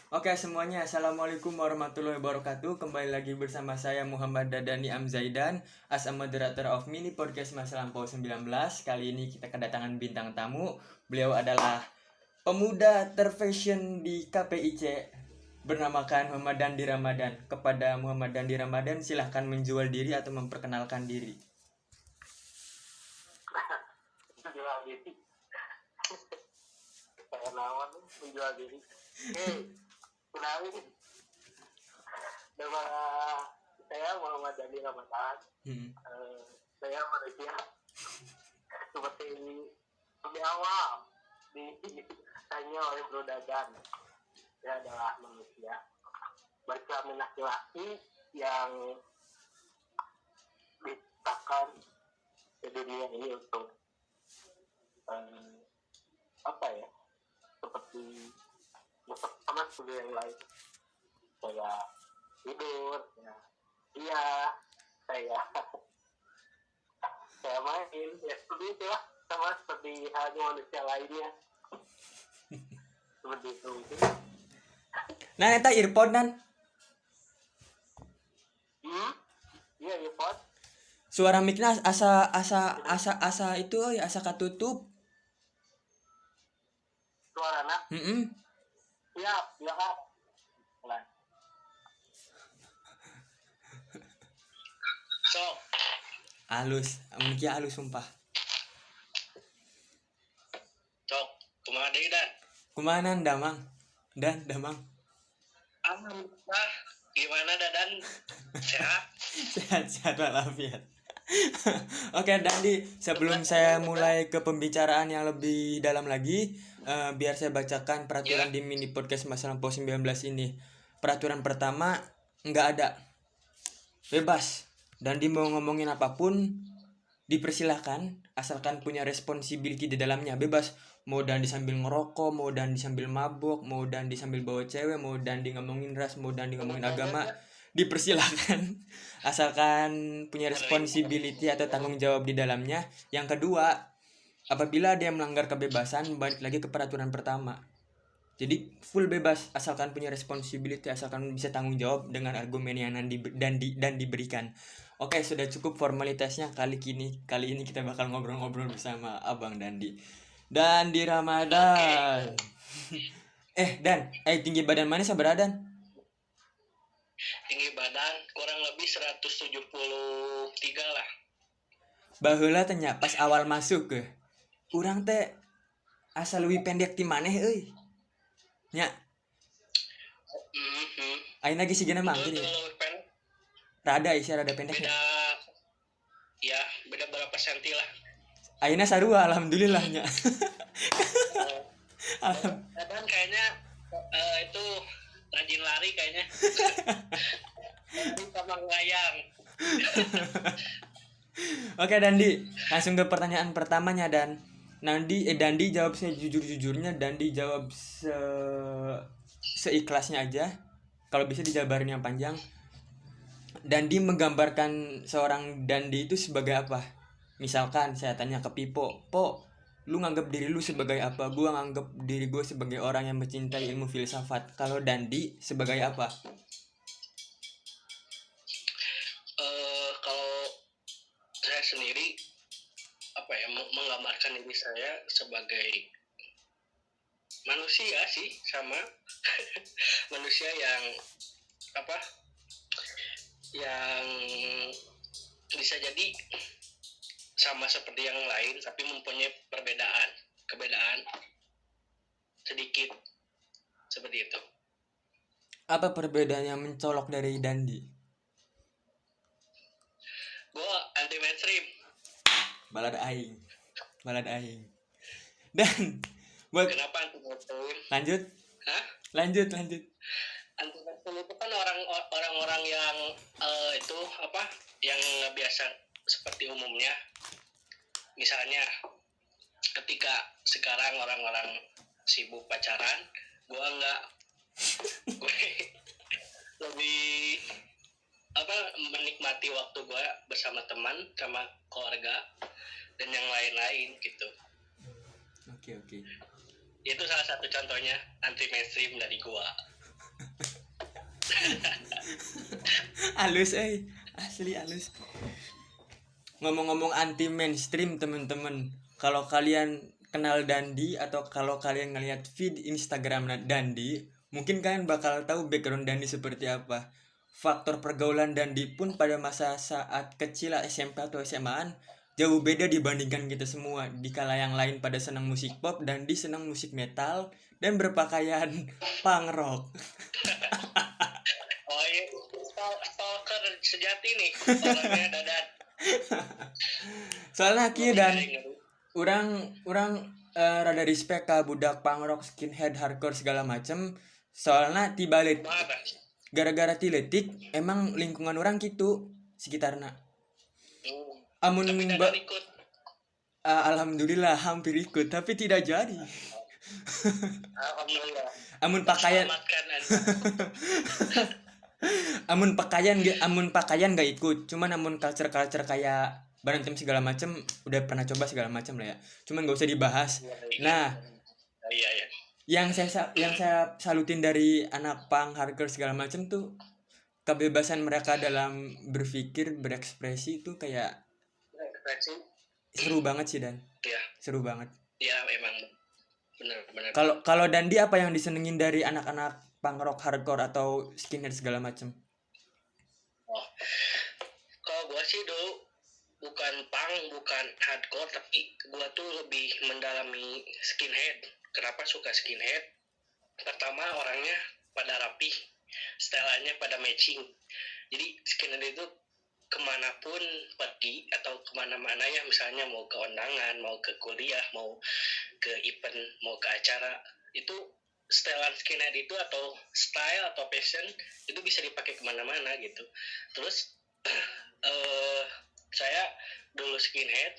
Oke semuanya, Assalamualaikum warahmatullahi wabarakatuh. Kembali lagi bersama saya Muhammad Dadani Amzaidan as a moderator of mini podcast Masa Lampau 19. Kali ini kita kedatangan bintang tamu. Beliau adalah pemuda terfashion di KPIC bernamakan Muhammad Dandi Ramadan. Kepada Muhammad Dandi Ramadan silahkan menjual diri atau memperkenalkan diri. Menjual diri. Kayak nawan menjual diri. Kenalin. Nama saya Muhammad Dandi Ramadan. Saya manusia seperti lebih awal ditanya oleh Bro Dadan. Saya adalah manusia berkelamin laki-laki yang diciptakan di dunia ini untuk seperti sama seperti yang lain. Saya tidur, saya main, ya seperti itu lah, sama seperti halnya manusia lainnya. Seperti itu. Nah, eta earphone nan. Iya, earphone. Suara mic-na asa itu asa katutup. Suarana. Siap, ya Kak. Nah. So, Halus, mic-nya halus sumpah. Cok, kumaha deui Dan? Kumana Damang? Damang. Alhamdulillah. Gimana Dadan? Sehat? Sehat walafiat. Oke, Dandi, sebelum saya mulai ke pembicaraan yang lebih dalam lagi, biar saya bacakan peraturan di mini podcast Masa Lampau 19 ini. Peraturan pertama, nggak ada. Bebas. Dandi mau ngomongin apapun, dipersilahkan, asalkan punya responsibility di dalamnya. Bebas. Mau Dandi sambil ngerokok, mau Dandi sambil mabok, mau Dandi sambil bawa cewek, mau Dandi ngomongin ras, mau Dandi ngomongin agama, dipersilahkan asalkan punya responsibility atau tanggung jawab di dalamnya. Yang kedua, apabila dia melanggar kebebasan, balik lagi ke peraturan pertama. Jadi full bebas asalkan punya responsibility, asalkan bisa tanggung jawab dengan argumen yang dan diberikan. Oke, sudah cukup formalitasnya. Kali ini kita bakal ngobrol-ngobrol bersama Abang Dandi Ramadan. Tinggi badan mana seberapa Dan? Tinggi badan kurang lebih 173 lah. Baheula teh nya pas awal masuk ke. Urang teh asa leuwih pendek ti maneh euy. Nya. Ayeuna ge sigana mah gini. Rada pendeknya. Beda berapa senti lah. Ayeuna sarua alhamdulillah nya. Dan kayaknya itu rajin lari kayaknya. Sama ngayang. Oke Dandi, langsung ke pertanyaan pertamanya Dan. Dandi jawab sejujur-jujurnya, Dandi jawab seikhlasnya aja. Kalau bisa dijabarin yang panjang. Dandi menggambarkan seorang Dandi itu sebagai apa? Misalkan saya tanya ke Pipo, Po, lu nganggap diri lu sebagai apa? Gua nganggap diri gue sebagai orang yang mencintai ilmu filsafat. Kalau Dandi sebagai apa? Kalau saya sendiri menggambarkan diri saya sebagai manusia sih, sama manusia yang yang bisa jadi sama seperti yang lain tapi mempunyai kebedaan sedikit, seperti itu. Apa perbedaannya mencolok dari Dandi? Gua anti mainstream. Balad aing. Dan buat Kenapa anti mainstream? Lanjut. Lanjut. Anti mainstream itu kan orang-orang yang yang biasa seperti umumnya. Misalnya ketika sekarang orang-orang sibuk pacaran, gue enggak. Gue lebih menikmati waktu gue bersama teman, sama keluarga dan yang lain-lain gitu. Oke. Itu salah satu contohnya anti mainstream dari gue. Halus asli halus. Ngomong-ngomong anti mainstream teman-teman, kalau kalian kenal Dandi atau kalau kalian ngelihat feed Instagram Dandi, mungkin kalian bakal tahu background Dandi seperti apa. Faktor pergaulan Dandi pun pada masa saat kecil SMP atau SMA-an jauh beda dibandingkan kita semua. Dikala yang lain pada senang musik pop, Dandi senang musik metal dan berpakaian punk rock. Oh iya, stalker sejati nih orangnya dadan. Soalnya kieu dan orang rada respect ka budak punk rock, skinhead, hardcore segala macem. Soalnya tibalik Mana? gara-gara tiletik emang lingkungan orang gitu sekitarna. Amun Tapi ba- dadan ikut. alhamdulillah hampir ikut tapi tidak jadi. Alhamdulillah. Amun pakaian Selamatkan Anda. amun pakaian gak ikut, cuman amun culture kayak berantem segala macem udah pernah coba segala macem lah ya, cuman gak usah dibahas. Nah, Iya ya. yang saya salutin dari anak punk hardcore segala macem tuh kebebasan mereka dalam berpikir, berekspresi itu kayak Ekspresi. seru banget sih dan Iya. seru banget. Iya emang benar-benar. Kalau Dandi apa yang disenengin dari anak-anak punk rock hardcore atau skinhead segala macem? Oh, kalau gua sih dulu bukan punk, bukan hardcore, tapi gua tuh lebih mendalami skinhead. Kenapa suka skinhead? Pertama orangnya pada rapi, stylenya pada matching. Jadi skinhead itu kemanapun pergi atau kemana-mana ya, misalnya mau ke undangan, mau ke kuliah, mau ke event, mau ke acara, itu stylean skinhead itu atau style atau fashion itu bisa dipakai kemana-mana gitu. Terus saya dulu skinhead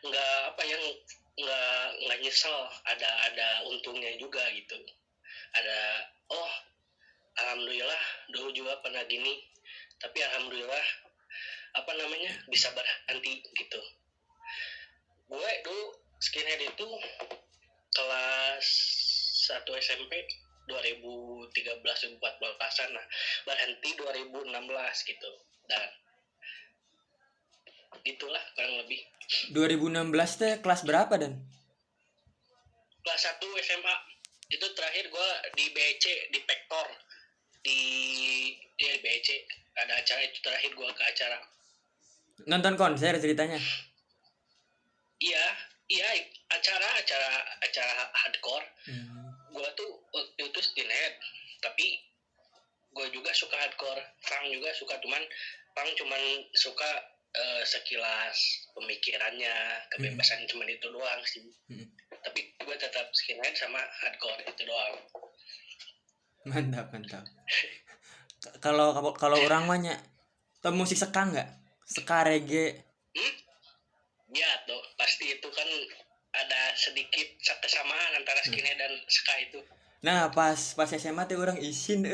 nggak apa yang nggak nyesel, ada untungnya juga gitu. Ada alhamdulillah dulu juga pernah gini, tapi alhamdulillah bisa berhenti gitu. Gue dulu skinhead itu kelas 1 SMP 2013-2014an lah, berhenti 2016 gitu, dan gitulah kurang lebih. 2016 teh kelas berapa dan? Kelas 1 SMA itu terakhir gue di BC, di Pektor, di BC ada acara, itu terakhir gue ke acara. Nonton konser ceritanya? Iya acara hardcore. Gue tuh waktu itu skinhead, tapi gue juga suka hardcore. Punk juga suka, cuman suka sekilas pemikirannya, kebebasan cuman itu doang sih. Tapi gue tetap skinhead sama hardcore itu doang. Mantap. Kalau orang mahnya tau musik ska nggak? Ska reggae. Ya tuh pasti itu kan ada sedikit kesamaan antara skinhead dan ska itu. Nah pas SMA teh orang isin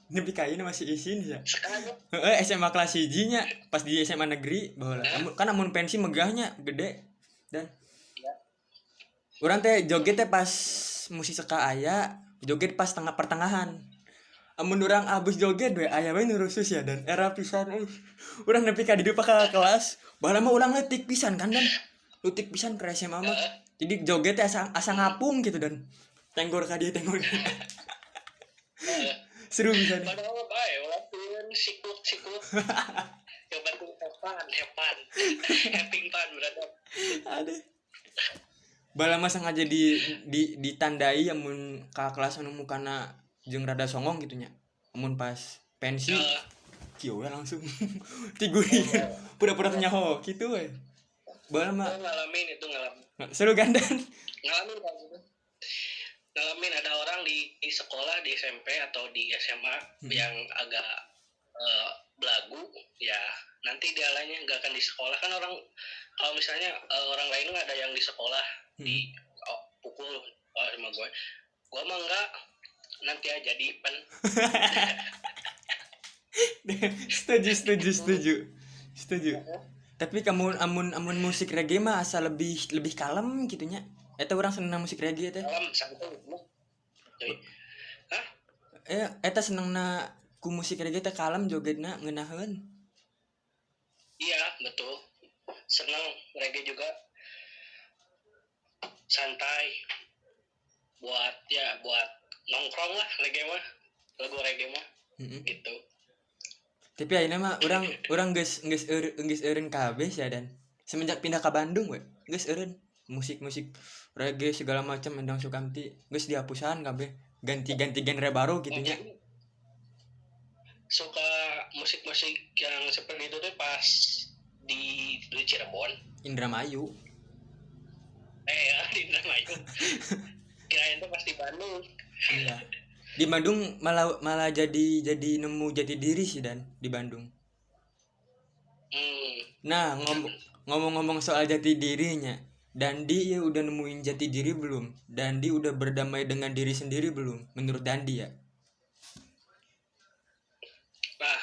nepi kayaknya masih isin ya. Ska tuh SMA kelas 1 nya pas di SMA negeri baheula. Kan amun pensi megahnya gede dan orang teh joget teh pas musik ska aya, joget pas tengah pertengahan. Amun urang abis joget we aya we nu rusus ya dan era pisan urang nepi ka dieu ka kelas baheula mah urang leutik pisan kan dan leutik pisan ke SMA mah. Jadi joget teh asa ngapung gitu dan tenggor ka dieu tenggor. Seru pisan. padahal bae walaupun sikut yang bantu hepan having fun berarti. Aduh. Bala mah sengaja ditandai amun ka kelas anu mukana jeung rada songong gitu nya. Amun pas pensi kieu we langsung tiguri pura-pura nyaho gitu we. Bala mah ngalamin seru gandan. ngalamin kan gitu. Ngalamin ada orang di sekolah, di SMP atau di SMA yang agak belagu ya, nanti dialanya nggak akan di sekolah. Kan orang kalau misalnya orang lain nggak ada yang di sekolah di pukul sama gue mah enggak, nanti aja di pen. Setuju. Tapi kamu amun musik reggae mah asa lebih kalem gitunya. Eta orang seneng musik reggae teh. Dalam santai. eta senengna ku musik reggae teh kalem jogetna ngeunaheun. Iya betul, seneng reggae juga santai buat nongkrong lah reggae mah, lagu reggae mah Heeh. gitu. Tapi ayeuna mah urang geus eureun kabeh sia dan semenjak pindah ke Bandung we geus eureun musik-musik reggae segala macam Endang Sukamti geus dihapusan kabeh ganti-ganti genre baru Oh, gitunya. jadi suka musik-musik yang seperti itu tuh pas di Cirebon. Indramayu. Ya di Indramayu. Kirain tuh pas di Bandung. Iya. Di Bandung malah malah jadi nemu jati diri sih dan di Bandung. Hmm, Nah, ngomong-ngomong soal jati dirinya, Dandi ya udah nemuin jati diri belum? Dandi udah berdamai dengan diri sendiri belum? Menurut Dandi ya. nah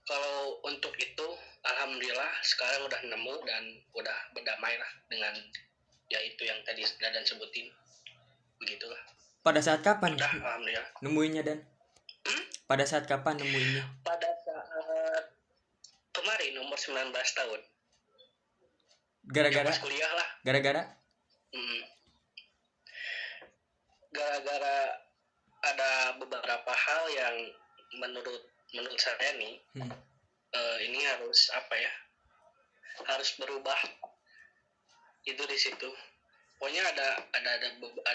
kalau untuk itu alhamdulillah sekarang udah nemu dan udah berdamai lah dengan ya itu yang tadi Dadan sebutin, begitulah. Pada saat kapan Udah alhamdulillah. nemuinnya dan? Pada saat kapan nemuinnya? Pada saat kemarin umur 19 tahun, ya Gara-gara pas kuliah lah. gara-gara Hmm, gara-gara ada beberapa hal yang menurut saya nih hmm. ini harus apa ya, harus berubah itu di situ. Pokoknya ada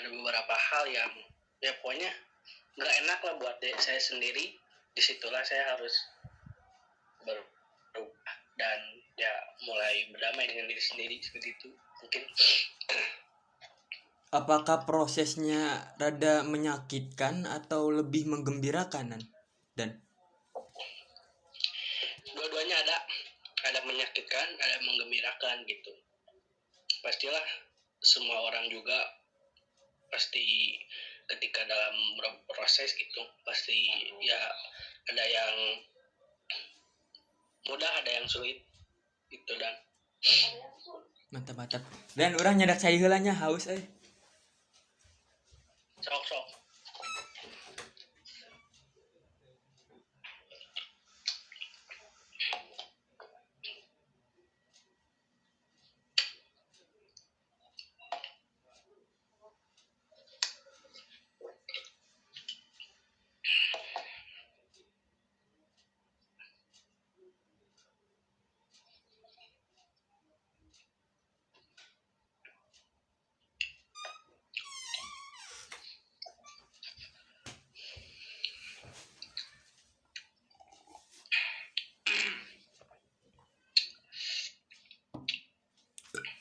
beberapa hal yang ya pokoknya nggak enak lah buat saya sendiri. Disitulah saya harus berubah dan ya mulai berdamai dengan diri sendiri seperti itu mungkin. Apakah prosesnya rada menyakitkan atau lebih menggembirakan dan? Dua-duanya ada menyakitkan, ada menggembirakan gitu. Pastilah semua orang juga pasti ketika dalam proses gitu pasti ya ada yang mudah ada yang sulit gitu. Dan Mantap. Dan orang nyadak saya heulanya haus sok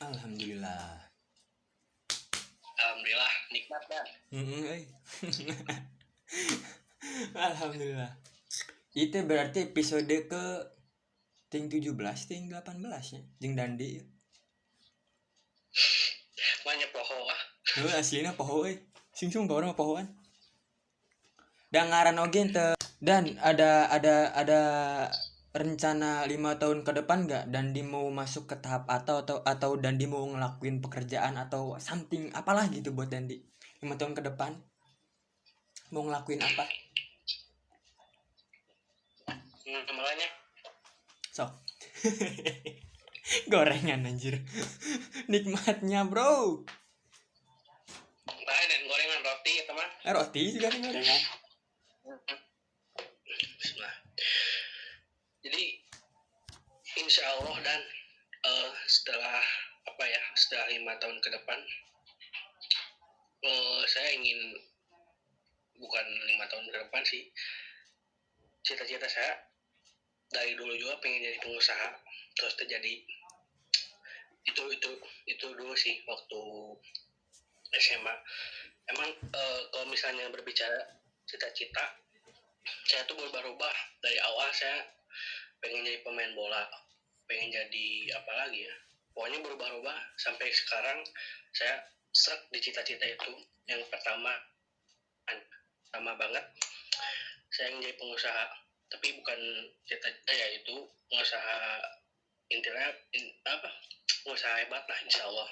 Alhamdulillah. alhamdulillah nikmat kan. Alhamdulillah. Itu berarti episode ke ting 17 ting 18 nya jeung Dandi. Banyak poho Aslina poho sing baru mah pohoan. Dan ngaran oge dan ada rencana 5 tahun ke depan nggak Dandi mau masuk ke tahap atau Dandi mau ngelakuin pekerjaan atau something apalah gitu buat Dandi 5 tahun ke depan mau ngelakuin apa? Makanya Sok. Gorengan anjir. Nikmatnya bro. lain dan gorengan roti ya teman. Roti juga nih gorengan. Nah, jadi insya Allah dan setelah 5 tahun ke depan saya ingin, bukan 5 tahun ke depan sih, cita-cita saya dari dulu juga pengen jadi pengusaha. Terus terjadi itu dulu sih waktu SMA. Emang kalau misalnya berbicara cita-cita, saya tuh berubah-ubah. Dari awal saya pengen jadi pemain bola, pengen jadi apa lagi ya, pokoknya berubah-ubah sampai sekarang saya stuck di cita-cita itu. Yang pertama banget saya ingin jadi pengusaha, tapi bukan cita-cita ya itu pengusaha internet pengusaha hebat lah insya Allah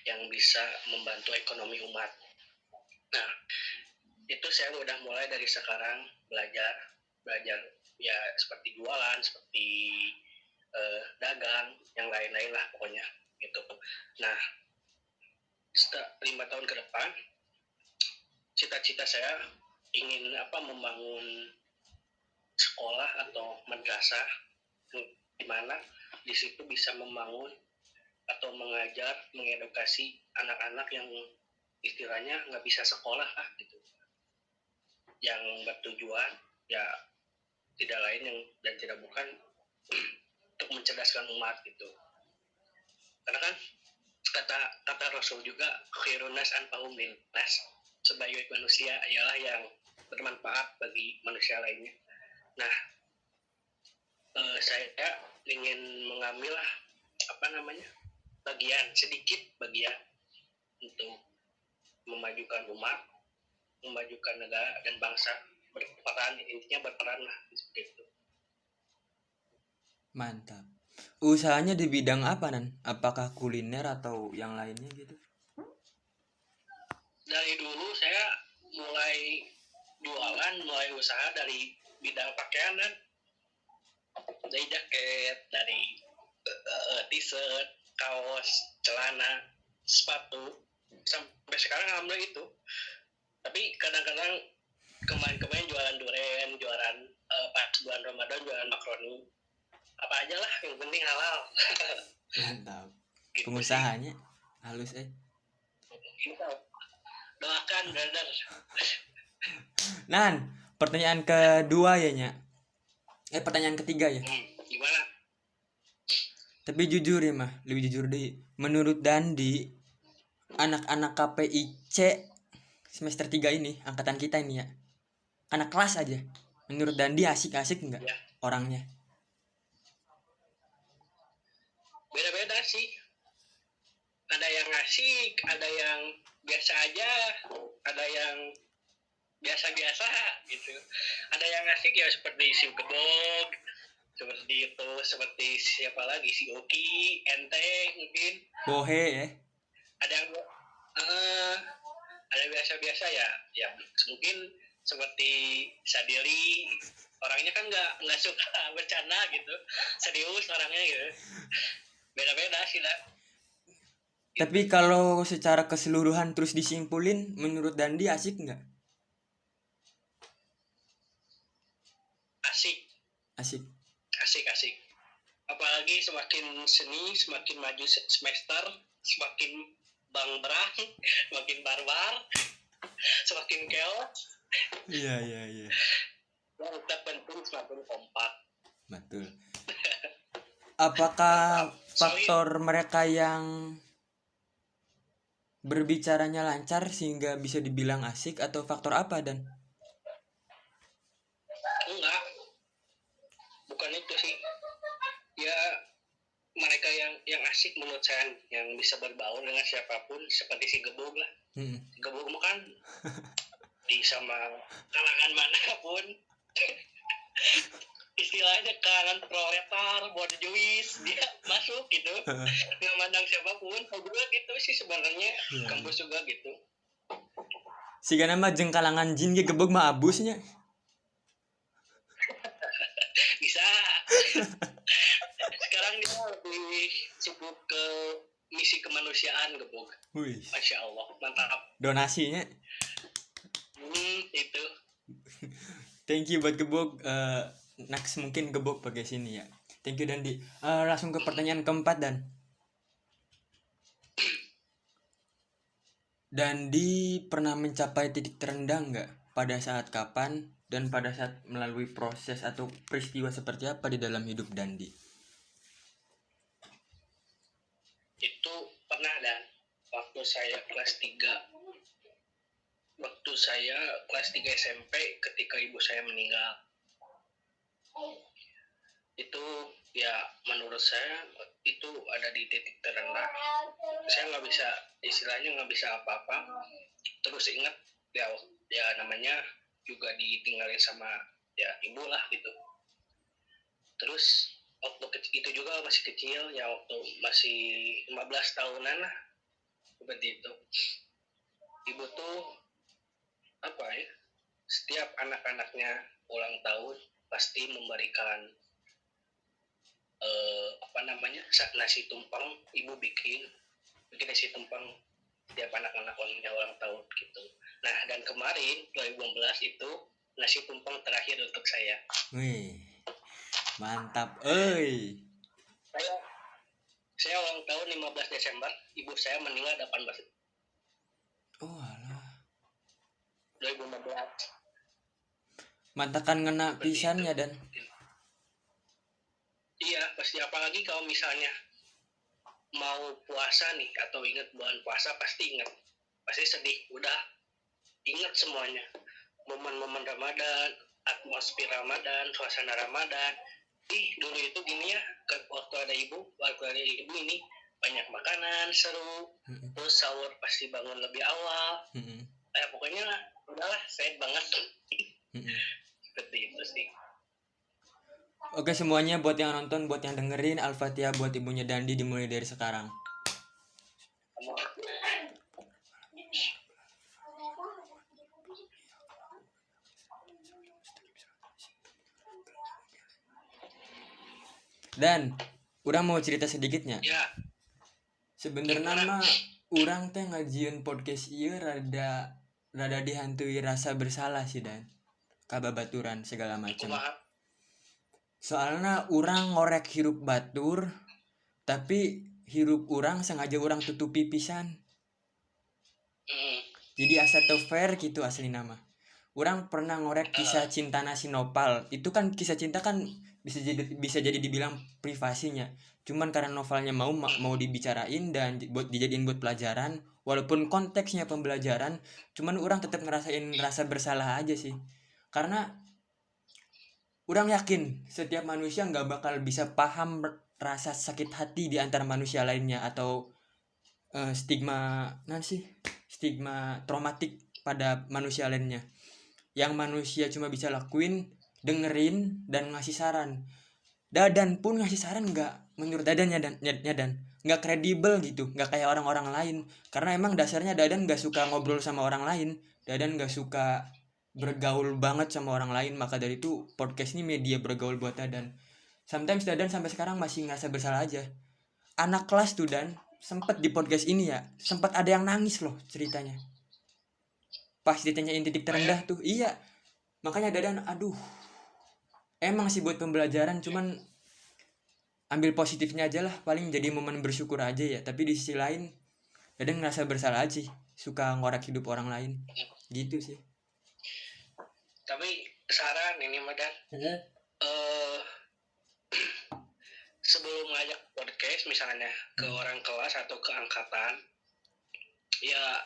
yang bisa membantu ekonomi umat. Nah itu saya udah mulai dari sekarang belajar belajar ya seperti jualan, seperti dagang, yang lain-lain lah pokoknya gitu. Nah, setelah 5 tahun ke depan, cita-cita saya ingin membangun sekolah atau madrasah di mana di situ bisa membangun atau mengajar, mengedukasi anak-anak yang istilahnya nggak bisa sekolah gitu, yang bertujuan ya tidak lain yang dan tidak bukan untuk mencerdaskan umat gitu. Karena kan kata Rasul juga, khairun nas anfa'uhum linnas, sebaik manusia ialah yang bermanfaat bagi manusia lainnya. Nah, saya ingin mengambil sedikit bagian untuk memajukan umat, memajukan negara dan bangsa, intinya berperan lah seperti itu. Mantap. Usahanya di bidang apa, Nan? Apakah kuliner atau yang lainnya gitu? Dari dulu saya mulai usaha dari bidang pakaian, dan dari jaket, dari t-shirt, kaos, celana, sepatu, sampai sekarang alhamdulillah itu. Tapi kadang-kadang kemarin jualan durian, jualan pas bulan Ramadan jualan makaroni, apa aja lah yang penting halal. Mantap. Gitu Pengusahanya halus sih. Doakan brother. Nan, pertanyaan kedua ya, Nya. Pertanyaan ketiga ya. Gimana? Tapi jujur ya mah, lebih jujur deh. Menurut Dandi, anak-anak KPIC semester 3 ini, angkatan kita ini ya, anak kelas aja, menurut Dandi asik-asik nggak Ya, orangnya? beda-beda sih. Ada yang asik, ada yang biasa aja, ada yang biasa-biasa gitu. Ada yang asik ya seperti si Gebog, seperti itu, seperti siapa lagi, si Oki, Enteng mungkin. Bohe ya. Ada yang ada biasa-biasa ya mungkin seperti Sadili, orangnya kan nggak suka bercanda gitu, serius orangnya gitu. Beda-beda sih lah. Tapi kalau secara keseluruhan terus disimpulin, menurut Dandi asik nggak? Asik. Asik. Apalagi semakin seni, semakin maju semester, semakin bang-berang, semakin barbar, semakin chaos. Iya. Yang terpenting semakin kompak. Betul. Apakah faktor mereka yang berbicaranya lancar sehingga bisa dibilang asik, atau faktor apa, Dan? Enggak, bukan itu sih. Ya mereka yang asik menurut saya, yang bisa berbaur dengan siapapun, seperti si Gebog lah. Si Gebog kan di sama kalangan manapun. Istilahnya kalangan proletar, borjuis, dia masuk gitu. Nggak mandang siapapun. Juga gitu sih sebenarnya. Kampus juga gitu. Siga nama jeung kalangan jin ge gebeg mah abusnya. Bisa. Sekarang dia lebih sibuk ke misi kemanusiaan, Gebog. Wih. Masya Allah, mantap. Donasinya. Itu. Thank you buat gebog. Next mungkin gebog pakai sini ya. Thank you Dandi. Langsung ke pertanyaan keempat, Dan. Dandi pernah mencapai titik terendah nggak? Pada saat kapan? Dan pada saat melalui proses atau peristiwa seperti apa di dalam hidup Dandi? Itu pernah, Dan. Waktu saya kelas 3 SMP, ketika ibu saya meninggal. Itu ya menurut saya itu ada di titik terendah. Saya nggak bisa apa-apa. Terus ingat ya namanya juga ditinggalin sama ya ibu lah gitu. Terus waktu itu juga masih kecil ya, waktu masih 15 tahunan lah seperti itu. Ibu tuh apa ya, setiap anak-anaknya ulang tahun pasti memberikan apa namanya, nasi tumpang. Ibu bikin nasi tumpang tiap anak-anaknya ulang tahun gitu. Nah, dan kemarin 2016 itu nasi tumpang terakhir untuk saya. Wih, mantap. Saya saya ulang tahun 15 Desember, ibu saya meninggal 18 Oh alah. 2015. Mantakan ngena Seperti pisannya itu. dan. Iya, pasti, apalagi kalau misalnya mau puasa nih atau ingat bulan puasa, pasti ingat, pasti sedih, udah ingat semuanya, momen-momen Ramadan, atmosfer Ramadan, suasana Ramadan. Dulu itu gini ya, waktu ada ibu ini banyak makanan seru, terus sahur pasti bangun lebih awal. Pokoknya udahlah, sad banget. Seperti itu sih. Oke semuanya, buat yang nonton, buat yang dengerin, Al-Fatihah buat ibunya Dandi dimulai dari sekarang. Dan orang mau cerita sedikitnya. Ya. Sebenarnya mah orang teh ngajieun podcast ieu rada dihantui rasa bersalah sih dan kababaturan segala macam. Soalnya orang ngorek hirup batur, tapi hirup orang sengaja orang tutupi pisan. Jadi asa teu fair gitu asli nama. Orang pernah ngorek kisah cinta nasi nopal. Itu kan kisah cinta kan bisa jadi dibilang privasinya. Cuman karena novelnya mau dibicarain dan buat dijadiin buat pelajaran, walaupun konteksnya pembelajaran, cuman orang tetap ngerasain rasa bersalah aja sih. Karena orang yakin setiap manusia nggak bakal bisa paham rasa sakit hati di antara manusia lainnya atau stigma traumatik pada manusia lainnya. Yang manusia cuma bisa lakuin dengerin dan ngasih saran. Dadan pun ngasih saran nggak, menurut Dadan nggak kredibel gitu, nggak kayak orang-orang lain. Karena emang dasarnya Dadan nggak suka ngobrol sama orang lain, Dadan nggak suka bergaul banget sama orang lain. Maka dari itu podcast ini media bergaul buat Dadan. Sometimes Dadan sampai sekarang masih ngerasa bersalah aja. Anak kelas tuh Dan sempet di podcast ini ya, sempat ada yang nangis loh ceritanya. Pas ditanyain titik terendah tuh, iya. Makanya Dadan, aduh, emang sih buat pembelajaran, cuman ambil positifnya aja lah, paling jadi momen bersyukur aja ya. Tapi di sisi lain Dadan ngerasa bersalah aja, suka ngorek hidup orang lain gitu sih. Tapi saran ini Madan, sebelum ngajak podcast misalnya ke orang kelas atau ke angkatan, ya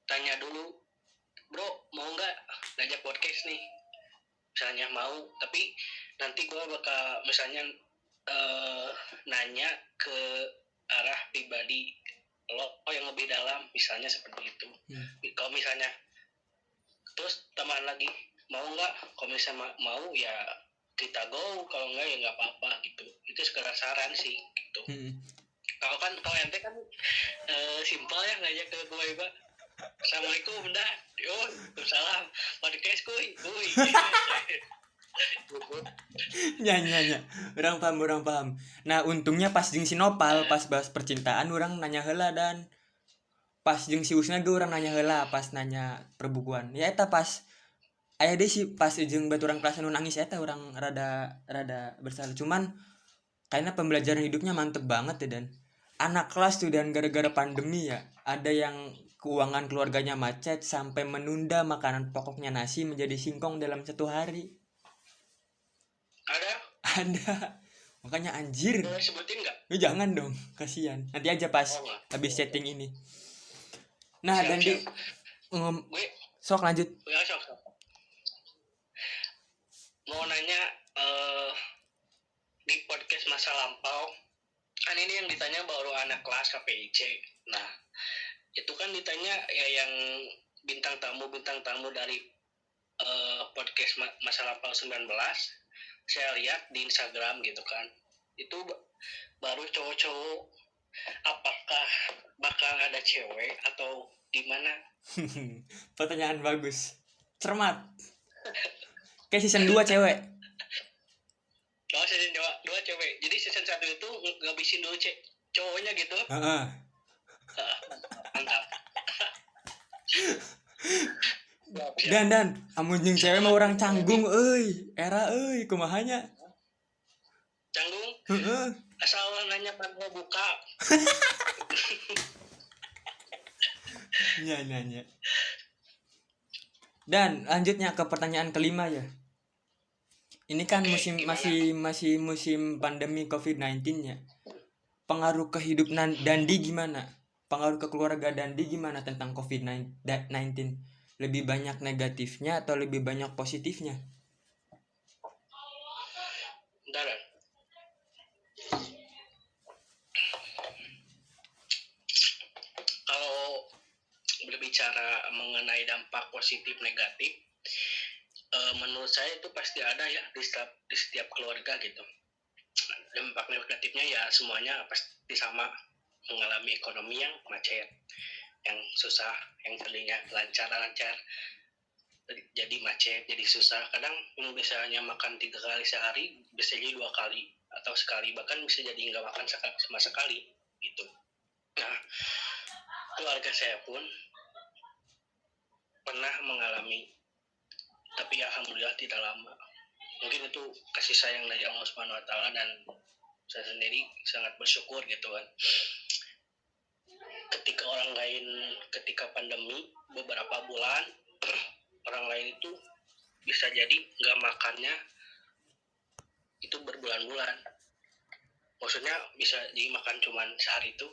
tanya dulu, bro mau nggak ngajak podcast nih, misalnya mau, tapi nanti gue bakal misalnya nanya ke arah pribadi lo yang lebih dalam, misalnya seperti itu. Kalau misalnya terus teman lagi mau nggak, kalau misalnya mau ya kita go, kalau enggak ya nggak apa-apa gitu. Itu sekedar saran sih gitu. Kalau ente kan simpel ya ngajak ke gue juga, assalamualaikum dah, yo salam podcast kuy Nya orang paham. Nah untungnya pas jeung si Nopal pas bahas percintaan orang nanya heula dan pas jeung si Usna ge orang nanya heula pas nanya perbukuan. Ya eta pas aya deui sih pas jeung baturan kelas anu nangis eta orang rada bersalah. Cuman kayaknya pembelajaran hidupnya mantep banget ya dan anak kelas tuh, dan gara-gara pandemi ya ada yang keuangan keluarganya macet sampai menunda makanan pokoknya nasi menjadi singkong dalam 1 hari. Ada. Makanya anjir. Boleh sebutin nggak? Jangan dong, kasihan. Nanti aja pas habis setting ini. Nah, siap, dan di sok lanjut. Ya, sok. Mau nanya di podcast masa lampau kan ini yang ditanya baru anak kelas KPIC. Nah, itu kan ditanya ya yang bintang tamu dari podcast masa lampau 19. Saya lihat di Instagram gitu kan, itu baru cowok-cowok. Apakah bakal ada cewek atau di mana? Pertanyaan bagus. Cermat. Kayak season 2 cewek. Oh, season 2 cewek. Jadi season 1 itu ngabisin dulu cowoknya gitu. Heeh. Mantap. Dan amun jeung cewek mah orang canggung euy. Era euy kumahanya. Canggung. Heeh. Asal nanya pan mau buka. Nya. Dan lanjutnya ke pertanyaan kelima ya. Ini kan masih musim pandemi COVID-19 ya. Pengaruh ke hidup Dandi gimana? Pengaruh ke keluarga Dandi gimana tentang COVID-19? Lebih banyak negatifnya atau lebih banyak positifnya? Bentar. Kalau berbicara mengenai dampak positif negatif, menurut saya itu pasti ada ya di setiap keluarga gitu. Dampak negatifnya ya semuanya pasti sama, mengalami ekonomi yang macet, yang susah, yang tadinya lancar jadi macet, jadi susah. Kadang yang biasanya makan 3 kali sehari bisa jadi 2 kali atau sekali, bahkan bisa jadi nggak makan sama sekali gitu. Nah, keluarga saya pun pernah mengalami, tapi alhamdulillah tidak lama. Mungkin itu kasih sayang dari Allah Subhanahu wa taala, dan saya sendiri sangat bersyukur gitu kan. Ketika pandemi beberapa bulan, orang lain itu bisa jadi nggak makannya itu berbulan-bulan. Maksudnya bisa jadi makan cuman sehari itu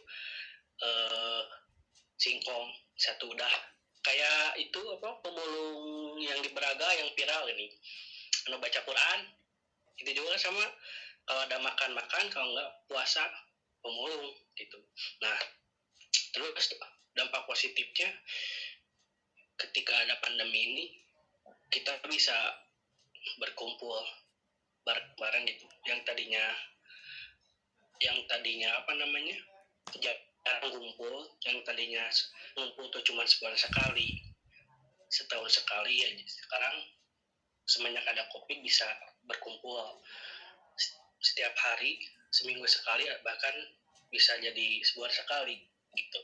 singkong satu udah. Kayak itu pemulung yang di Braga yang viral ini, baca Quran. Itu juga sama, kalau ada makan, kalau nggak puasa pemulung gitu. Nah, terus dampak positifnya ketika ada pandemi ini, kita bisa berkumpul bareng gitu. Yang tadinya jarang ngumpul, yang tadinya ngumpul tuh cuma sebulan sekali, setahun sekali ya, sekarang semenjak ada COVID bisa berkumpul setiap hari, seminggu sekali, bahkan bisa jadi sebulan sekali gitu.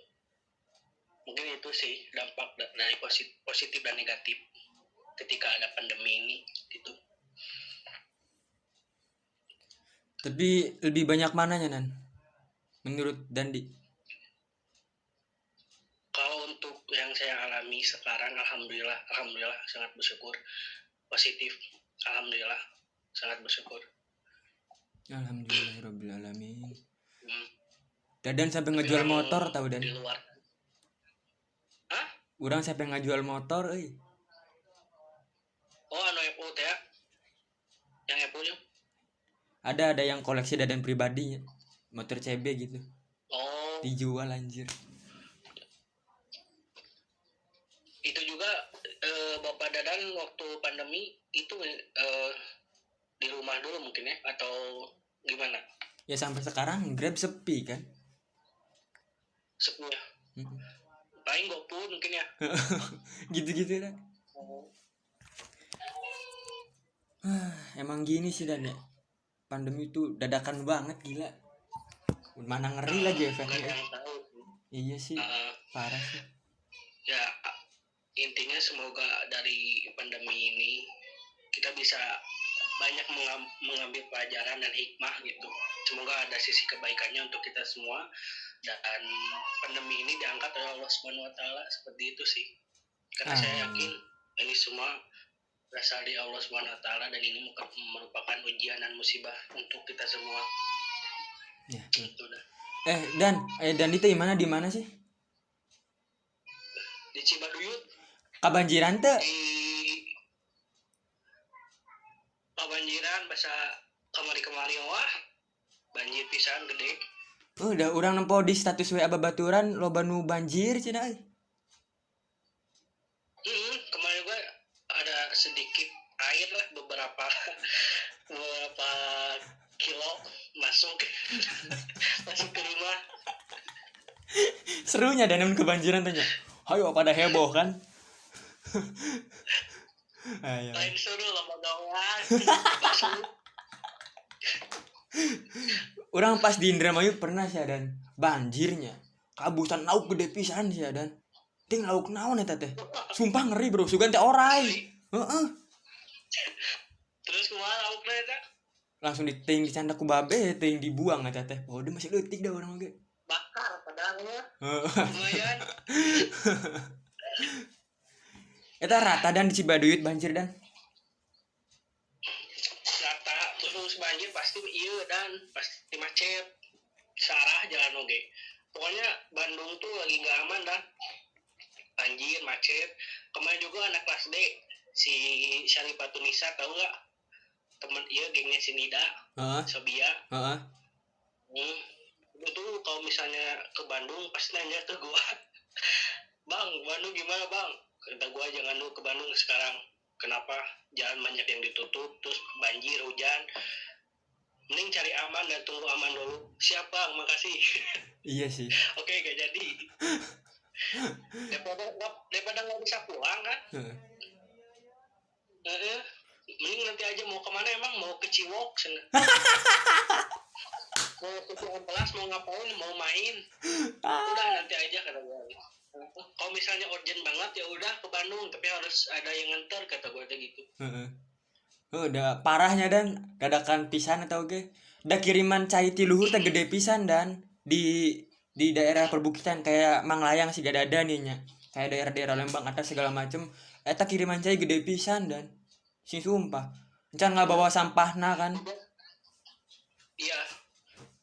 Mungkin itu sih dampak dari positif dan negatif ketika ada pandemi ini gitu. Tapi lebih banyak mananya Nan? Menurut Dandi? Kalau untuk yang saya alami sekarang, alhamdulillah sangat bersyukur. Positif, alhamdulillah sangat bersyukur. Alhamdulillahirabbil alamin. Dadan sampai ngejual motor tahu Dan? Di luar. Hah? Urang sampai ngejual motor euy. Oh, Apple teh. Yang Apple-nya? Ada yang koleksi Dadan pribadi, motor CB gitu. Oh. Dijual anjir. Itu juga Bapak Dadan waktu pandemi itu di rumah dulu mungkin ya, atau gimana? Ya sampai sekarang Grab sepi kan? Sepi ya. Paling GoFood mungkin ya. Gitu-gitu kan. Emang gini sih Dan ya. Pandemi itu dadakan banget, gila. Mana ngeri lagi efeknya. Iya sih. Parah sih. Ya, intinya semoga dari pandemi ini kita bisa banyak mengambil pelajaran dan hikmah gitu. Semoga ada sisi kebaikannya untuk kita semua, dan pandemi ini diangkat oleh Allah Subhanahu wa taala, seperti itu sih. Karena saya yakin ini semua berasal dari Allah Subhanahu wa taala, dan ini merupakan ujian dan musibah untuk kita semua. Ya, itu dah. Dan itu di mana sih? Di Cibaduyut. Kebanjiran teh? Kebanjiran bahasa kemari wah. Banjir pisan gede. Udah urang nempo di status WA babaturan loba nu banjir cenah euy. Kemarin gue ada sedikit air lah, beberapa kilo masuk ke rumah. Serunya dan kebanjiran tanya. Ayo pada heboh kan. Ayo. Lain suruh lomba gawean. Masuk. Orang pas di Indramayu pernah sih dan banjirnya. Kabusan lauk gede pisan sih dan. Ting lauk naon eta teh? Sumpah ngeri bro, sugan teh orai. Heeh. Terus kumaha laukna eta? Langsung diting dicanda ku babe, ting dibuang eta teh. Oh, dia masih leutik dah orang ge. Bakar padahal mah. Heeh. Lumayan. Eta rata dan di Cibaduyut banjir dan. Rata terus banjir pasti iya dan pasti macet. Sarah jalan oge. Pokoknya Bandung tuh lagi gak aman dan banjir macet. Kemarin juga anak kelas D si Syarifatunisa tahu nggak, temen iya gengnya si Nida Heeh. Sobia. Heeh. Itu kalau misalnya ke Bandung pasti nanya ke gua, bang Bandung gimana bang, kata gua jangan dulu ke Bandung sekarang, kenapa, jalan banyak yang ditutup terus banjir hujan, mending cari aman dan tunggu aman dulu. Siap bang, makasih. Iya sih. Oke, gak jadi. Daripada nggak bisa pulang kan. Heeh. Mending nanti aja mau kemana, emang mau ke Ciwok sana. Mau ke kelas mau ngapain, mau main, udah nanti aja kata gue. Kalau misalnya urgent banget ya udah ke Bandung, tapi harus ada yang nganter kata gue gitu. Heeh. Oh, udah parahnya dan dadakan pisan atau ge. Da kiriman cai ti luhur teh gede pisan dan di daerah perbukitan kayak Manglayang sih gak ada nih nya. Kayak daerah-daerah Lembang atas segala macem. Eta kiriman cai gede pisan dan sing sumpah. Encan nggak bawa sampahna kan. Iya.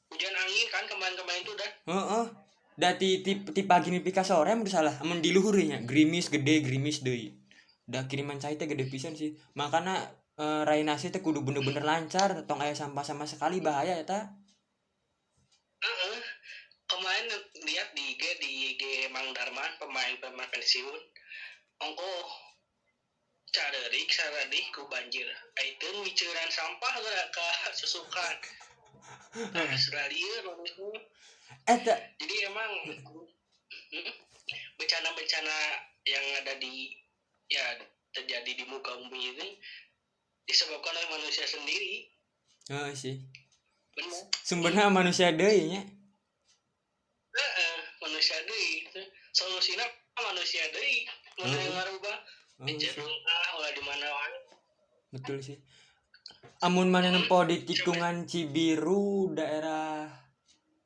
Hujan angin kan kemarin-kemarin itu dan. Heeh. Da ti pagi nih pika sore mun salah. Amun di luhur nya gerimis gede gerimis deui. Da kiriman cai teh gede pisan sih. Makana rainasi teh kudu bener-bener lancar, tong aya sampah sama sekali bahaya eta. Kemarin lihat di IG Mang Darman, pemain pensiun. Ongko carerik saradih ku banjir. Aiteun micuran sampah geura ka susukan. Australia manusia. Eta Jadi emang bencana-bencana yang ada di ya terjadi di muka bumi ini disebabkan oleh manusia sendiri. sih. Benar. Sumbernya manusia deui nya. Manusia deui. Solusina manusia deui. Mun ngarubah dicerung ulah di mana wae. Betul sih. Amun mana nempo di tikungan Cibiru daerah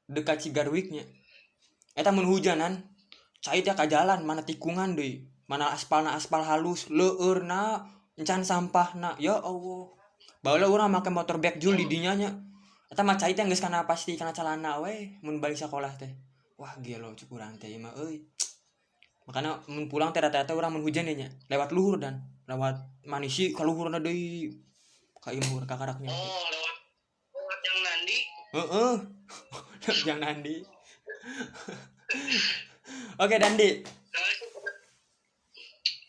dekat Cigarwiknya. Eta mun hujanan cai teh ka jalan mana tikungan deui. Mana aspal halus, leueurna encan sampahna. Ya Allah. Baheula urang make motor backjul di dinya nya. Eta mah cai teh geus kana pasti kana calana we mun balik sekolah teh. Wah gelo cuk urang teh mah euy. Makanya mun pulang teh rata-rata urang mun hujan nya lewat luhur dan lewat manisi ka luhurna deui. Ka imur ka karaknya. Oh, lewat yang Nandi. Heeh. Yang Nandi. Oke, Dandi.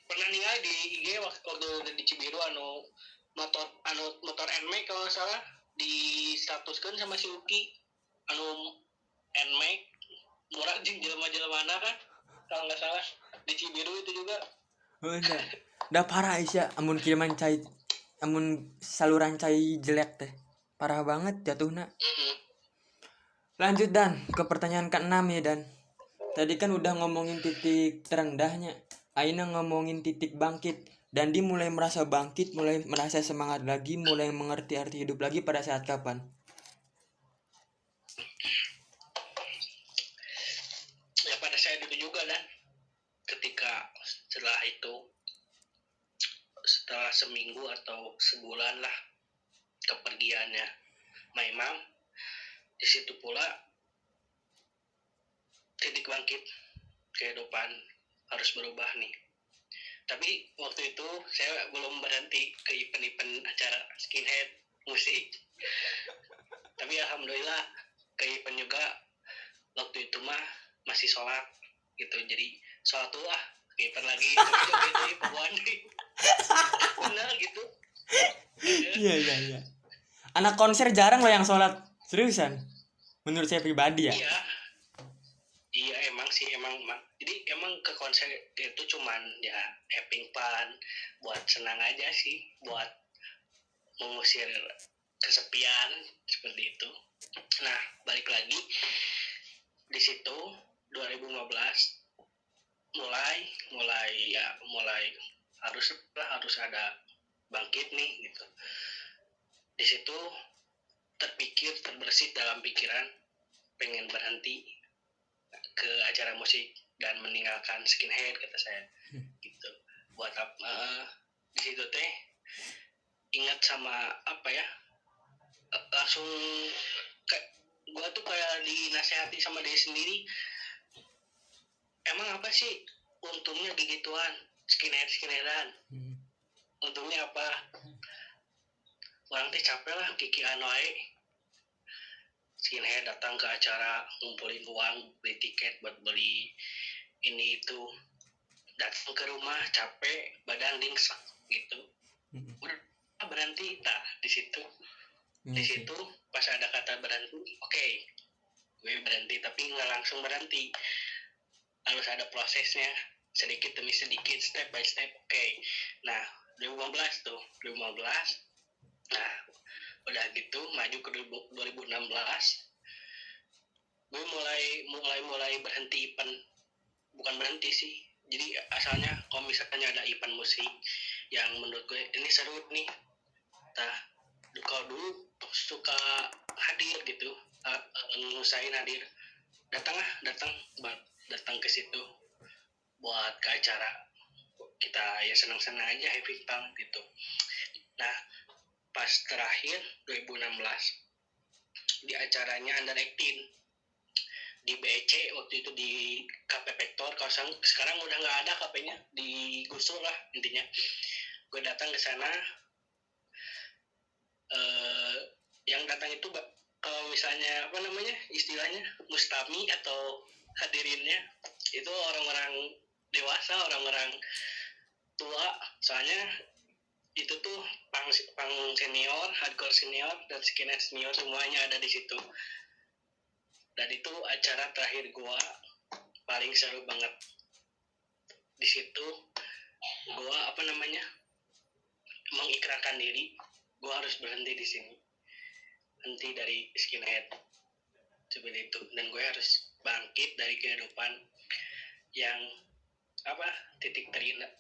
Pernah ningali di IG waktu di Cibiru motor NMAX kalau nggak salah di statuskan sama si Uki NMAX murah jeung jelema-jelemana kan kalau nggak salah di Cibiru itu juga. Udah. Da parah Aisyah amun kiriman cai amun saluran cai jelek teh. Parah banget jatuhna. Lanjut Dan ke pertanyaan ke-6 ya Dan. Tadi kan udah ngomongin titik terendahnya. Aina ngomongin titik bangkit. Dandi mulai merasa bangkit, mulai merasa semangat lagi, mulai mengerti arti hidup lagi pada saat kapan? Ya pada saat itu juga Dan. Ketika setelah seminggu atau sebulan lah kepergiannya Maimam, di situ pula titik bangkit kehidupan harus berubah nih. Tapi waktu itu saya belum berhenti ke event-event acara skinhead musik. Tapi alhamdulillah ke event juga waktu itu mah masih sholat gitu. Jadi sholat tuh ke event lagi tapi joget deui pabuan deui. Benar gitu. Iya. Anak konser jarang loh yang sholat seriusan. Menurut saya pribadi ya. Iya emang sih emang Jadi emang ke konser itu cuman ya having fun, buat senang aja sih, buat mengusir kesepian seperti itu. Nah, balik lagi di situ 2015 mulai harus ada bangkit nih gitu. Di situ terbersit dalam pikiran pengen berhenti ke acara musik dan meninggalkan skinhead kata saya gitu. Buat apa di situ teh ingat sama apa ya, langsung kayak gua tuh kayak dinasehati sama dia sendiri, emang apa sih untungnya digituan skinheadan, untungnya apa, orang teh capek lah kikian wae, skinhead datang ke acara ngumpulin uang beli tiket buat beli ini itu, datang ke rumah capek badan dingsak gitu, udah berhenti. Nah di situ pas ada kata berhenti, oke, gue berhenti, tapi nggak langsung berhenti, harus ada prosesnya sedikit demi sedikit, step by step. Oke. Nah 2015, nah udah gitu maju ke 2016, gue mulai berhenti event, bukan berhenti sih, jadi asalnya kalau misalnya ada event musik yang menurut gue ini seru nih, nah kalau dulu suka hadir gitu, ngusahain hadir, datang ke situ buat ke acara, kita ya senang-senang aja, happy fun gitu. Nah pas terakhir 2016 di acaranya Under 18 di BEC waktu itu di Cafe Vector, kalau sekarang udah nggak ada kafenya, digusur lah intinya. Gue datang ke sana, yang datang itu kalau misalnya apa namanya istilahnya mustami atau hadirinnya itu orang-orang dewasa, orang-orang tua, soalnya itu tuh pang senior, hardcore senior, dan skinhead senior semuanya ada di situ. Dan itu acara terakhir gua, paling seru banget. Di situ gua apa namanya mengikrarkan diri, gua harus berhenti di sini, henti dari skinhead seperti itu, dan gue harus bangkit dari kehidupan yang apa titik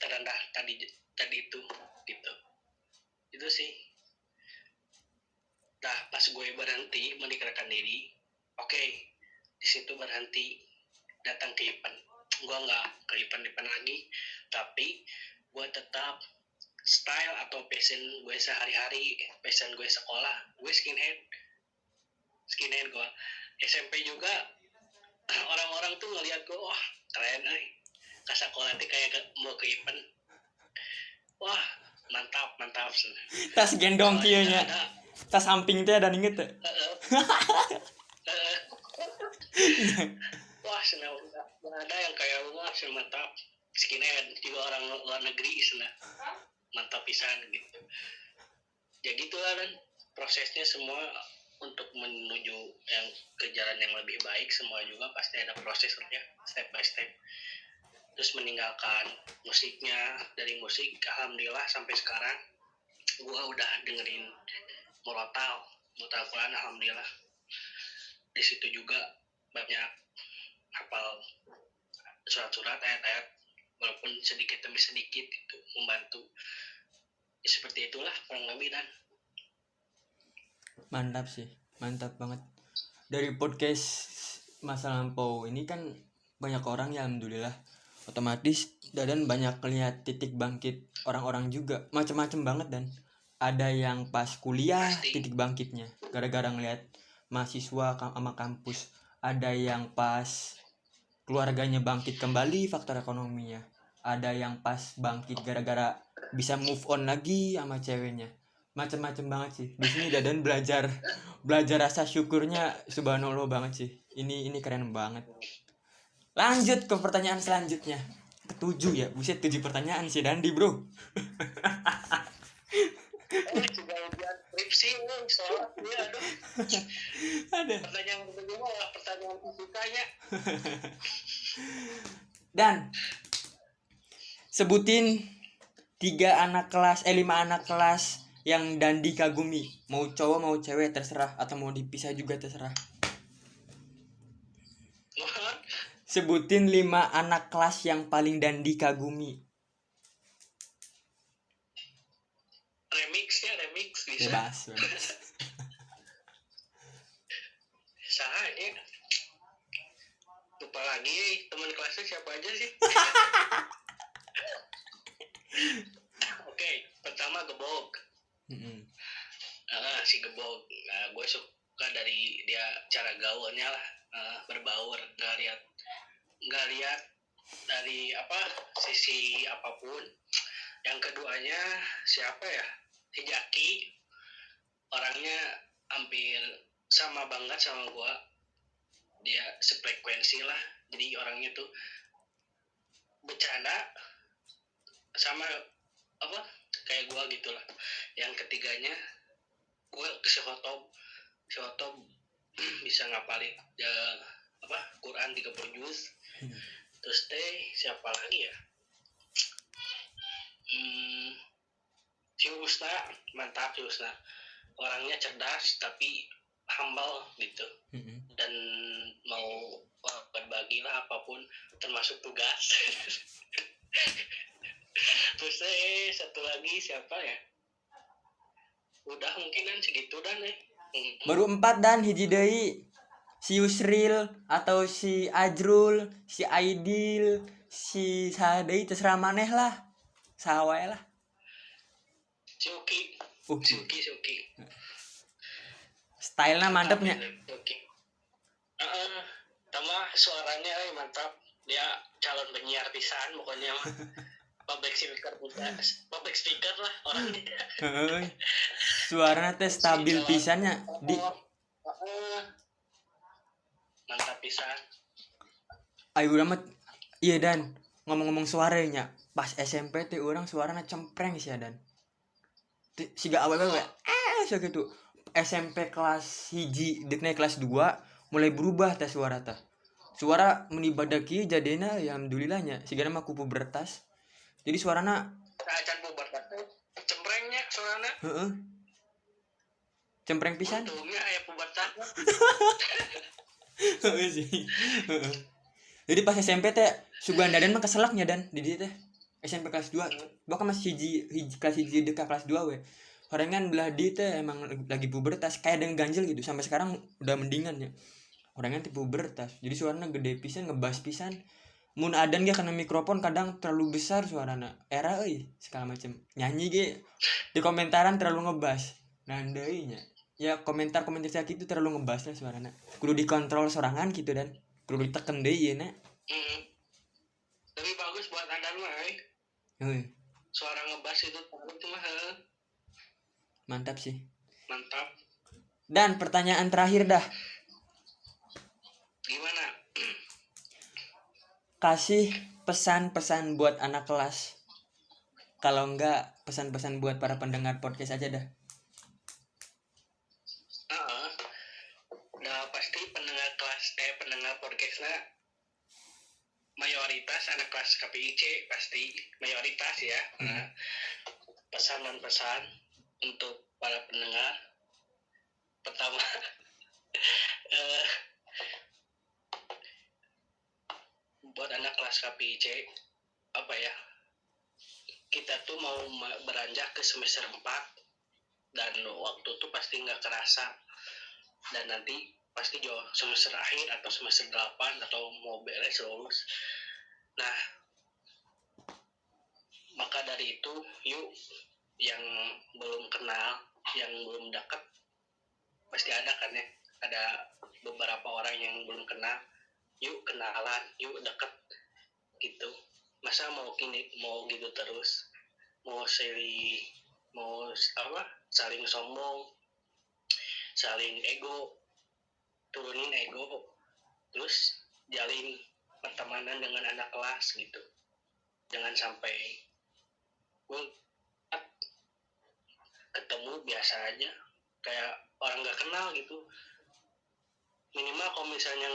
terendah tadi itu gitu. Itu sih. Nah pas gue berhenti mengikrarkan diri, oke, di situ berhenti, datang ke event. Gue nggak ke event lagi, tapi gue tetap style atau passion gue sehari-hari, passion gue sekolah, gue skinhead gue. SMP juga orang-orang tuh ngeliat gue, wah keren ke sekolah tuh kayak mau ke event, wah mantap. Tas gendong kieunya. Tas samping teh ada inget teh. Wah senang, ada yang kayak wah mantap, skinhead juga orang luar negeri sana, mantap pisan gitu. Ya gitulah, dan prosesnya semua untuk menuju yang ke jalan yang lebih baik, semua juga pasti ada prosesnya, step by step. Terus meninggalkan musiknya, dari musik alhamdulillah sampai sekarang gua udah dengerin Murotal Quran, alhamdulillah. Di situ juga banyak hafal surat-surat, ayat-ayat, walaupun sedikit demi sedikit itu membantu. Ya, seperti itulah kurang lebih. Dan mantap sih, mantap banget. Dari podcast masa lampau ini kan banyak orang ya, alhamdulillah, otomatis Dadan banyak lihat titik bangkit orang-orang juga macam-macam banget. Dan ada yang pas kuliah titik bangkitnya gara-gara ngeliat mahasiswa sama kampus, ada yang pas keluarganya bangkit kembali faktor ekonominya, ada yang pas bangkit gara-gara bisa move on lagi sama ceweknya, macam-macam banget sih. Di sini Dadan belajar rasa syukurnya, subhanallah banget sih. Ini keren banget. Lanjut ke pertanyaan selanjutnya, ketujuh ya, buset 7 pertanyaan sih Dandi bro. juga ujian skripsi nih soalnya, aduh. Ada pertanyaan kedua lah, pertanyaan fisikanya. Dan sebutin 5 anak kelas yang Dandi kagumi. Mau cowok mau cewek terserah, atau mau dipisah juga terserah. Sebutin 5 anak kelas yang paling Dandi kagumi. Remix bisa. Bebas. Sahanya lupa lagi teman kelasnya siapa aja sih. Oke, pertama Gebog. Si Gebog, gue suka dari dia cara gaulnya lah, berbaur, nggak lihat dari sisi apapun. Yang keduanya siapa ya, si Jaki, orangnya hampir sama banget sama gue, dia sefrekuensi lah, jadi orangnya tuh bercanda sama kayak gue gitulah. Yang ketiganya gue ke si Hotob bisa ngapalin Quran 30 juz. Terus siapa lagi ya, si Husna, mantap si Husna, orangnya cerdas tapi humble gitu, dan mau berbagi lah apapun termasuk tugas. Terus satu lagi siapa ya, udah mungkinan segitu dan baru 4 dan hiji deui. Si Yusril atau si Ajrul, si Aidil, si Sadei terserah maneh lah. Sawae lah. si Uki. Stylenya mantepnya. Tambah suaranya mantap. Dia calon penyiar pisan pokoknya mah. Public speaker lah orangnya. Suaranya teh stabil pisannya di mantap pisan. Ayo amat. Iya dan ngomong-ngomong suaranya, pas SMP teh orang suaranya cempreng sih dan. Siga awewe gitu. SMP kelas hiji dek naik kelas 2 mulai berubah teh suara teh. Suara menibadaki jadena ya alhamdulillahnya. Sigana mah kupu bertas. Jadi suarana acan pubertas cemprengnya suarana. Cempreng pisan. Untungnya aya pubertas. sih. Jadi pas SMP teh sugan dadan mah keselaknya dan di dia teh. SMP kelas 2 bahkan masih hiji kelas hiji dekat kelas 2 we. Orangan belah di teh emang lagi pubertas kayak dengan ganjil gitu. Sampai sekarang udah mendingan ya. Orangan teh pubertas. Jadi suaranya gede pisan, ngebas pisan. Mun adan ge kana mikrofon kadang terlalu besar suarana. Era euy segala macem. Nyanyi ge di komentaran terlalu ngebas. Nah deui nya. Ya komentar saya gitu terlalu ngebas lah suarana. Kudu dikontrol sorangan gitu dan kudu diteken deui ye na. Lebih bagus buat adan mah suara ngebas itu mah mantap sih. Mantap. Dan pertanyaan terakhir dah. Gimana? Kasih pesan-pesan buat anak kelas. Kalau enggak pesan-pesan buat para pendengar podcast aja dah. Udah pasti pendengar podcastnya mayoritas anak kelas KPIC, pasti mayoritas ya. Pesan dan pesan untuk para pendengar. Pertama, buat anak kelas KPIC, kita tuh mau beranjak ke semester 4 dan waktu tuh pasti nggak kerasa, dan nanti pasti jauh semester akhir atau semester 8 atau mau beres lulus. Nah, maka dari itu yuk yang belum kenal, yang belum dekat, pasti ada kan ya, ada beberapa orang yang belum kenal, yuk kenalan, yuk deket gitu. Masa mau gitu terus, mau saling sombong, saling ego, turunin ego, terus jalin pertemanan dengan anak kelas gitu. Jangan sampai ketemu biasa aja kayak orang nggak kenal gitu. Minimal kalau misalnya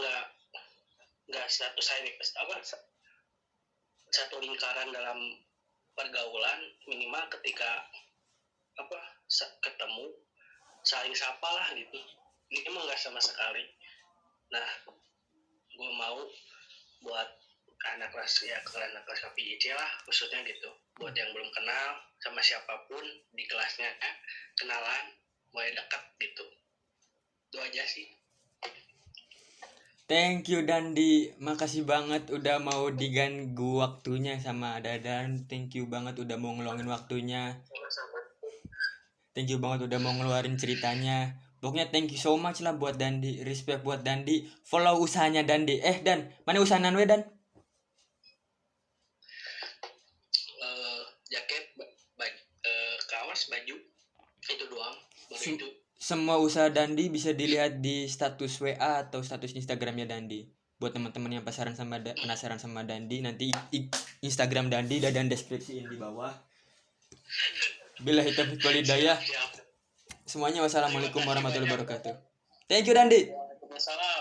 nggak status saya satu lingkaran dalam pergaulan, minimal ketika ketemu saling sapa lah gitu. Ini emang nggak sama sekali. Nah, gue mau buat anak kelas KPIC lah khususnya gitu, buat yang belum kenal sama siapapun di kelasnya, kenalan, mulai dekat gitu. Itu aja sih. Thank you Dandi, makasih banget udah mau diganggu waktunya sama Dadan. Thank you banget udah mau ngeluangin waktunya. Thank you banget udah mau ngeluarin ceritanya. Pokoknya thank you so much lah buat Dandi. Respect buat Dandi. Follow usahanya Dandi. Dan, mana usaha we Dan? Jaket, kaos, baju, itu doang. Baru itu. Semua usaha Dandi bisa dilihat di status WA atau status Instagramnya Dandi. Buat teman-teman yang penasaran sama Dandi, nanti Instagram Dandi dan deskripsiin di bawah. Bila hitam walidayah. Semuanya wassalamualaikum warahmatullahi wabarakatuh. Thank you Dandi. Waalaikumsalam.